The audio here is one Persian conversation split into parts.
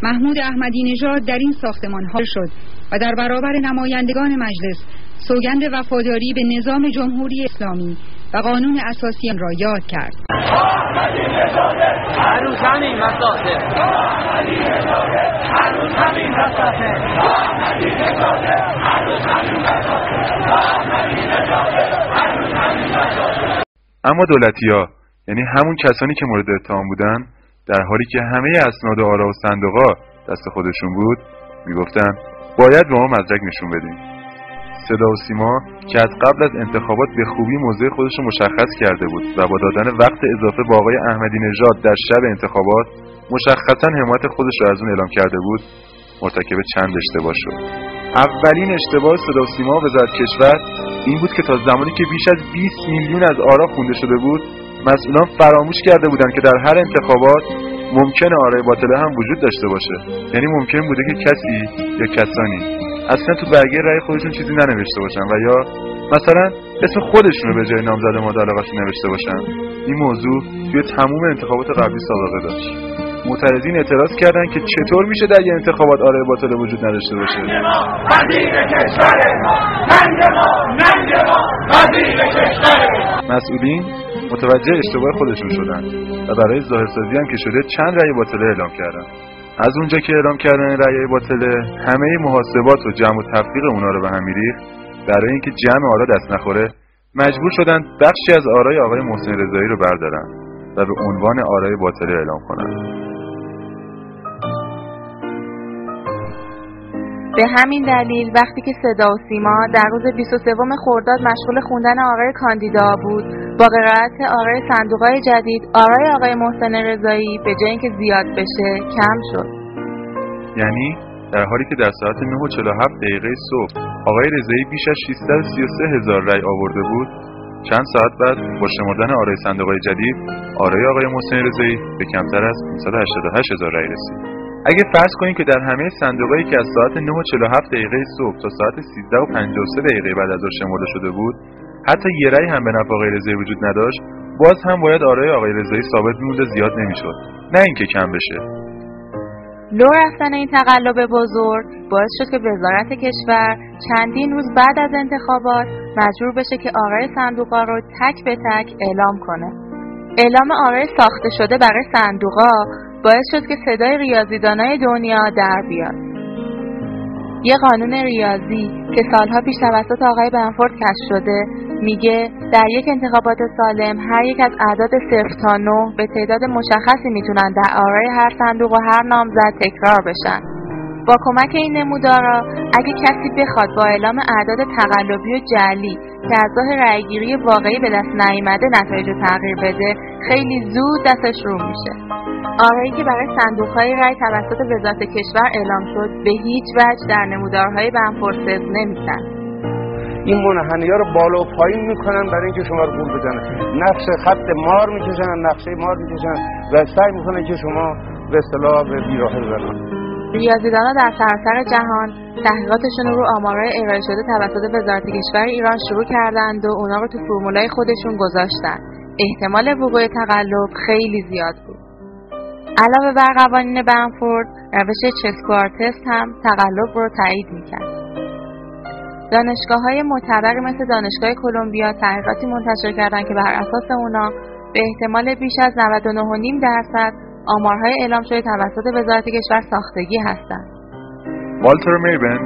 محمود احمدی نژاد در این ساختمان حاضر شد و در برابر نمایندگان مجلس سوگند وفاداری به نظام جمهوری اسلامی و قانون اساسی را یاد کرد. اما دولتی‌ها، یعنی همون کسانی که مورد اتهام بودن، در حالی که همه اسناد و آرا و صندوق‌ها دست خودشون بود، میگفتن باید به ما مدرک نشون بدیم. صدا و سیما که از قبل از انتخابات به خوبی موضع خودش رو مشخص کرده بود و با دادن وقت اضافه به آقای احمدی نژاد در شب انتخابات مشخصاً حمایت خودش را از اون اعلام کرده بود، مرتکب چند اشتباه شد. اولین اشتباه صدا و سیما وزارت کشور این بود که تا زمانی که بیش از 20 میلیون از آرا خونده شده بود، مسئولان فراموش کرده بودند که در هر انتخابات ممکنه آرای باطله هم وجود داشته باشه. یعنی ممکن بوده که کسی یا کسانی اصلا تو برگه رأی خودشون چیزی ننوشته باشن و یا مثلا اسم خودشون رو به جای نامزد مورد علاقه‌شون نوشته باشن. این موضوع توی تمام انتخابات قبلی سابقه داشت. معترضین اعتراض کردن که چطور میشه در یه انتخابات آرای باطله وجود نداشته باشه. مسئولین متوجه اشتباه خودشون شدن و برای ظاهرسازی هم که شده چند رأی باطله اعلام کردن. از اونجا که اعلام کردن رأی باطله همه محاسبات و جمع و تفریق اونا رو به هم میریخت، برای اینکه جمع آرا دست نخوره مجبور شدن بخشی از آرای آقای محسن رضایی رو بردارن و به عنوان آرای باطله اعلام کنن. به همین دلیل وقتی که صدا و سیما در روز 23 خرداد مشغول خوندن آرای کاندیدا بود، با قرائت آرای صندوق‌های جدید آرای آقای محسن رضایی به جای اینکه زیاد بشه کم شد. یعنی در حالی که در ساعت 9:47 صبح آقای رضایی بیش از 633,000 رأی آورده بود، چند ساعت بعد با شمردن آرای صندوق‌های جدید آرای آقای محسن رضایی به کمتر از 588,000 رأی رسید. اگه فرض کنیم که در همه صندوقایی که از ساعت 9:47 صبح تا ساعت 13:53 بعد از ظهر شمرده شده بود، حتی یه رأی هم به نفع آقای رضایی وجود نداشت، باز هم باید آرای آقای رضایی ثابت می‌موند، زیاد نمی‌شد، نه اینکه کم بشه. لو رفتن این تقلب بزرگ باعث شد که وزارت کشور چندین روز بعد از انتخابات مجبور بشه که آرای صندوق‌ها رو تک به تک اعلام کنه. اعلام آرای ساخته شده برای صندوق‌ها باعث شد که صدای ریاضیدانای دنیا در بیاد. یه قانون ریاضی که سالها پیش توسط آقای بنفورد کشف شده میگه در یک انتخابات سالم هر یک از اعداد 0 تا 9 به تعداد مشخصی میتونن در آرای هر صندوق و هر نامزد تکرار بشن. با کمک این نمودارا اگه کسی بخواد با اعلام اعداد تقلبی و جعلی که از راه رأیگیری واقعی به دست نیامده نتایج رو تغییر بده، خیلی زود دستش رو میشه. آرایی که برای صندوق‌های رأی توسط وزارت کشور اعلام شد به هیچ وجه در نمودارهای بنفورد نمیشن. این منحنی‌ها رو بالا و پایین میکنن برای اینکه شما رو گول بزنن. نقش خط مار میکشن، نقشه مار میکشن و سعی میکنن که شما به اصطلاح به بیراهه ببرن. ریاضیدان‌ها در سراسر جهان تحقیقاتشون رو آمارهای ارائه شده توسط وزارت کشور ایران شروع کردند و اونا رو تو فرمولای خودشون گذاشتن. احتمال وقوع تقلب خیلی زیاد بود. علاوه بر قوانین بنفورد، روش چسکوار تست هم تقلب رو تایید میکرد. دانشگاه‌های معتبری مثل دانشگاه کلمبیا تحقیقاتی منتشر کردند که بر اساس اونا به احتمال بیش از 99.5% آمارهای اعلام شده توسط وزارت کشور ساختگی هستند. والتر میبن،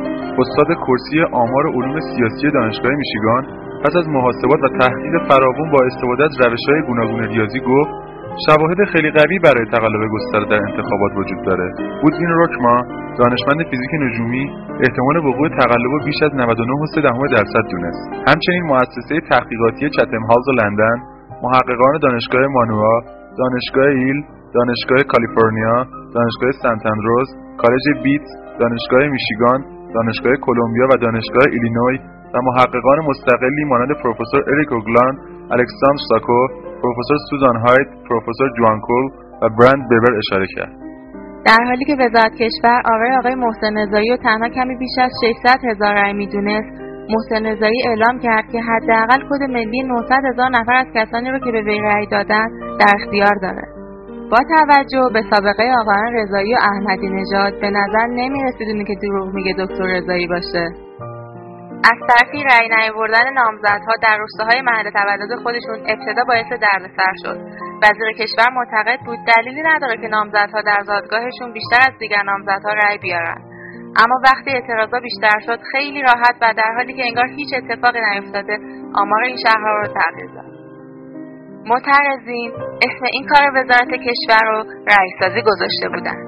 استاد کرسی آمار علوم سیاسی دانشگاه میشیگان، پس از محاسبات و تحلیل فراوان با استفاده از روش‌های گوناگون ریاضی گفت شواهد خیلی قوی برای تقلب گسترده در انتخابات وجود داره. بودوین روکما، دانشمند فیزیک نجومی، احتمال وقوع تقلب بیش از 99.3% دونست. همچنین مؤسسه تحقیقاتی چتم هاوس لندن، محققان دانشگاه مانوا، دانشگاه ایل، دانشگاه کالیفرنیا، دانشگاه سنت اندروز، کالج بیت، دانشگاه میشیگان، دانشگاه کلمبیا و دانشگاه ایلینوی و محققان مستقلی مانند پروفسور اریک اوگلان، الکساندر ساکو، پروفسور سوزان هایت، پروفسور جوان کول و برند ببر اشاره کرد. در حالی که وزارت کشور آقای محسن رضایی رو تنها کمی بیش از 600,000 رأی میدونست، محسن رضایی اعلام کرد که حداقل کد ملی 900,000 نفر از کسانی رو که به وی رأی دادن در اختیار داره. با توجه به سابقه آقایان رضایی و احمدی نژاد به نظر نمی‌رسید اونی که دروغ میگه دکتر رضایی باشه. از طرفی رأی نیاوردن نامزدها در روستاهای محل تولد خودشون ابتدا باعث دردسر شد. وزیر کشور معتقد بود دلیلی نداره که نامزدها در زادگاهشون بیشتر از دیگر نامزدها رأی بیارن. اما وقتی اعتراضا بیشتر شد خیلی راحت و در حالی که انگار هیچ اتفاقی نیفتاده آمار این شهرها رو تغییر داد. معترضین اسم این کار وزارت کشور رو رأیسازی گذاشته بودن.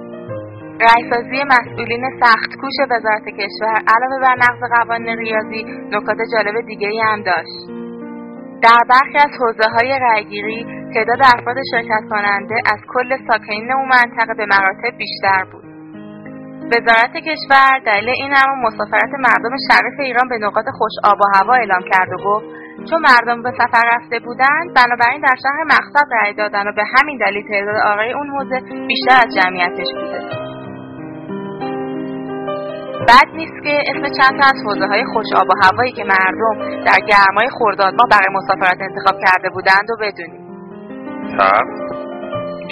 رأیسازی مسئولین سخت‌کوش وزارت کشور علاوه بر نقض قوانین ریاضی نکات جالب دیگه‌ای هم داشت. در برخی از حوزه‌های رأیگیری تعداد افراد شرکت کننده از کل ساکنین اون منطقه به مراتب بیشتر بود. وزارت کشور دلیل این امر مسافرت مردم شریف ایران به نقاط خوش آب و هوا اعلام کرد و گفت چون مردم به سفر رفته بودند بنابراین در شهر مقصد رأی دادن و به همین دلیل تعداد آرای اون حوزه بیشتر از جمعیتش بوده. بد نیست که اسم چند تا از حوزه‌های خوش آب و هوایی که مردم در گرمای خرداد ماه برای مسافرت انتخاب کرده بودند و بدونیم. تبت،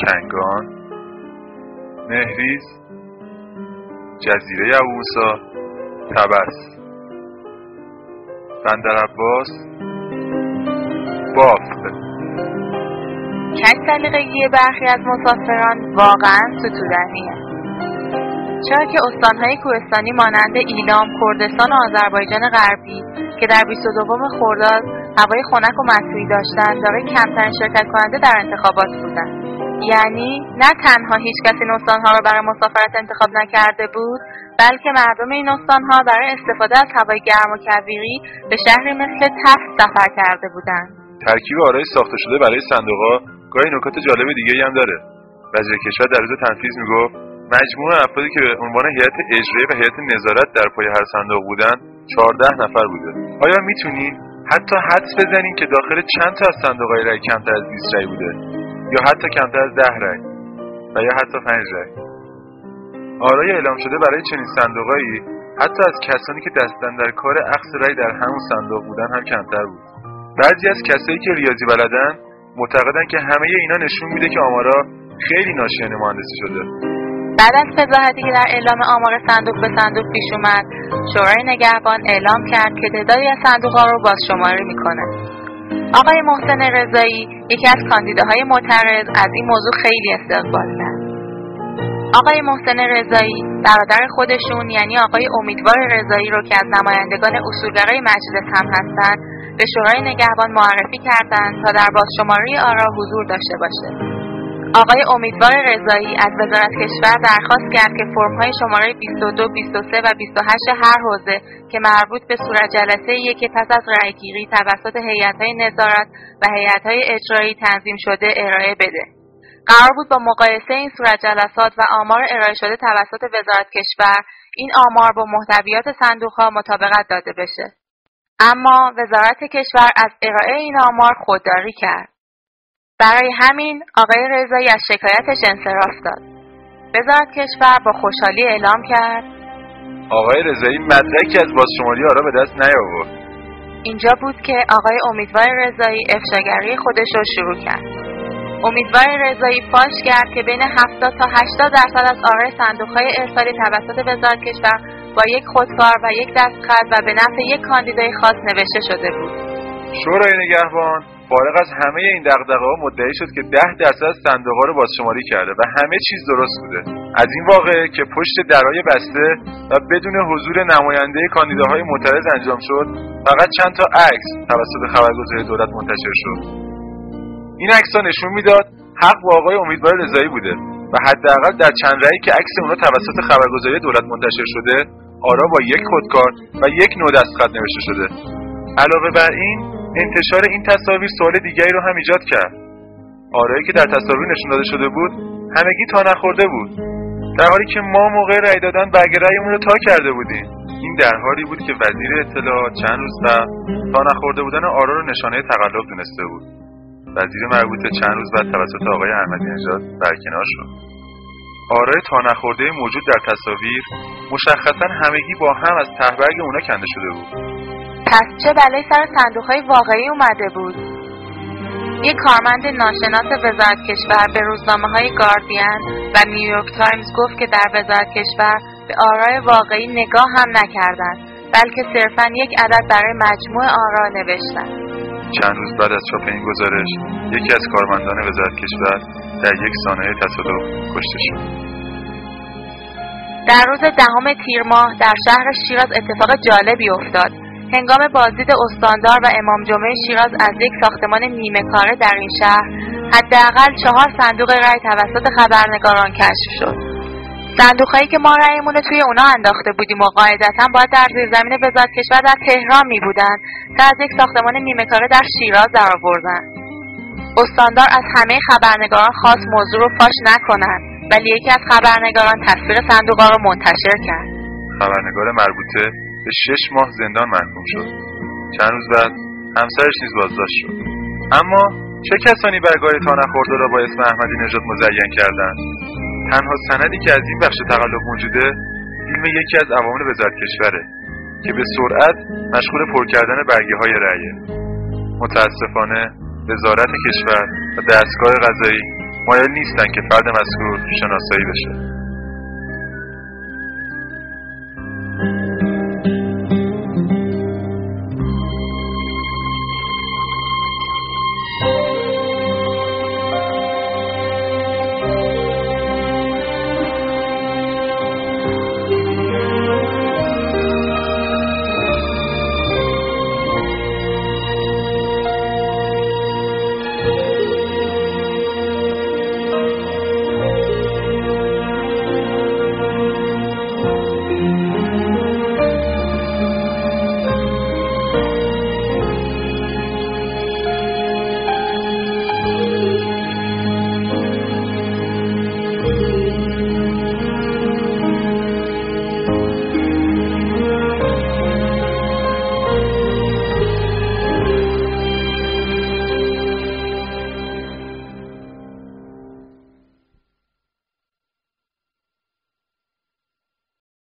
کنگان، نهریز، جزیره ابو موسی، طبس، بندرعباس، بافق. کج سلیقگی برخی از مسافران واقعا ستودنیه. چرا که استانهای کوهستانی مانند ایلام، کردستان و آذربایجان غربی که در 22 خرداد هوای خنک و مطبوعی داشتند دارای کمترین شرکت کننده در انتخابات بودند. یعنی نه تنها هیچ کس این استانها را برای مسافرت انتخاب نکرده بود، بلکه مردم این استانها برای استفاده از هوای گرم و کویری به شهری مثل تفت سفر کرده بودند. ترکیب آرای ساخته شده برای صندوق‌ها گاهی نکات جالب دیگه‌ای هم داره. وزیر کشور در روز تنفیذ میگفت مجموع افرادی که به عنوان هیئت اجرایی و هیئت نظارت در پای هر صندوق بودن 14 نفر بوده. آیا میتونی حتی حدس بزنین که داخل چند تا از صندوق‌های رای کمتر از 20 رای بوده؟ یا حتی کمتر از 10 رای و یا حتی 5 رای. آرای اعلام شده برای چنین صندوقایی حتی از کسانی که دستن در کار اخذ رای در همون صندوق بودن هم کمتر بود. بعضی از کسایی که ریاضی بلدن معتقدن که همه اینا نشون میده که آمارا خیلی ناشیانه مهندسی شده. بعد از فضاحتی که در اعلام آمار صندوق به صندوق پیش اومد، شورای نگهبان اعلام کرد که تعدادی از صندوق‌ها رو بازشماری میکنه. آقای محسن رضایی یکی از کاندیداهای معترض از این موضوع خیلی استقبال کرد. آقای محسن رضایی برادر خودشون یعنی آقای امیدوار رضایی رو که از نمایندگان اصولگرای مجلس هم هستند به شورای نگهبان معرفی کردند تا در بازشماری آرا حضور داشته باشه. آقای امیدوار رضایی از وزارت کشور درخواست کرد که فرم‌های شماره 22, 23 و 28 هر حوزه که مربوط به صورت جلسه‌ای که پس از رأیگیری توسط هیئت‌های نظارت و هیئت‌های اجرایی تنظیم شده ارائه بده. قرار بود با مقایسه این صورت جلسات و آمار ارائه شده توسط وزارت کشور این آمار با محتویات صندوق‌ها مطابقت داده بشه. اما وزارت کشور از ارائه این آمار خودداری کرد. برای همین آقای رضایی از شکایتش انصراف داد. وزارت کشور با خوشحالی اعلام کرد آقای رضایی مدرکی از بازشماری آرا به دست نیاورد. اینجا بود که آقای امیدوار رضایی افشاگری خودش رو شروع کرد. امیدوار رضایی فاش کرد که بین 70 تا 80% از آرای صندوق‌های ارسالی توسط وزارت کشور با یک خودکار و یک دستخط و به نفع یک کاندیدای خاص نوشته شده بود. شورای نگهبان فارغ از همه این دغدغه‌ها مدعی شد که 10% از صندوق‌ها رو بازشماری کرده و همه چیز درست بوده. از این واقعه که پشت درهای بسته و بدون حضور نماینده کاندیداهای معترض انجام شد، فقط چند تا عکس توسط خبرگزاری دولت منتشر شد. این عکس‌ها نشون میداد حق با آقای امیدوار رضایی بوده و حداقل در چند رأیی که عکس اونها توسط خبرگزاری دولت منتشر شده، آرا با یک خودکار و یک نوع دستخط نوشته شده. علاوه بر این انتشار این تصاویر سوال دیگری رو هم ایجاد کرد. آرایی که در تصاویر نشون داده شده بود همگی تا نخورده بود، در حالی که ما موقع رأی دادن برگ رأیمون رو تا کرده بودیم. این در حالی بود که وزیر اطلاعات چند روز قبل تا نخورده بودن آرا رو نشانه تقلب دونسته بود. وزیر مربوطه چند روز بعد توسط آقای احمدی نژاد برکنار شد. آرای تا نخورده موجود در تصاویر مشخصاً همگی با هم از ته برگ اونا کنده شده بود. پس چه بلایی سر صندوق‌های واقعی اومده بود؟ یک کارمند ناشناس وزارت کشور به روزنامه‌های گاردین و نیویورک تایمز گفت که در وزارت کشور به آرای واقعی نگاه هم نکردند، بلکه صرفاً یک عدد برای مجموع آرا نوشتند. چند روز بعد از چاپ این گزارش، یکی از کارمندان وزارت کشور در یک سانحه تصادف کشته شد. در روز 10 تیر ماه در شهر شیراز اتفاق جالبی افتاد. هنگام بازدید استاندار و امام جمعه شیراز از یک ساختمان نیمه کاره در این شهر، حداقل 4 صندوق رای توسط خبرنگاران کشف شد. صندوق‌هایی که ما رأیمون رو توی اونا انداخته بودیم و قاعدتاً باید در زیرزمین وزارت کشور در تهران می بودن که از یک ساختمان نیمه کاره در شیراز درآوردن. استاندار از همه خبرنگاران خواست موضوع رو فاش نکنن، ولی یکی از خبرنگاران تصویر صندوق‌ها رو منتشر کرد. خبرنگار مربوطه به 6 ماه زندان محکوم شد. چند روز بعد همسرش نیز بازداشت شد. اما چه کسانی برگاه تا نخورده را با اسم احمدی نژاد مزین کردند؟ تنها سندی که از این بخش تقلب موجوده، فیلم یکی از عوامل وزارت کشوره که به سرعت مشغول پر کردن برگه‌های رأیه. متاسفانه وزارت کشور و دستگاه قضایی مایل نیستن که فرد مذکور شناسایی بشه.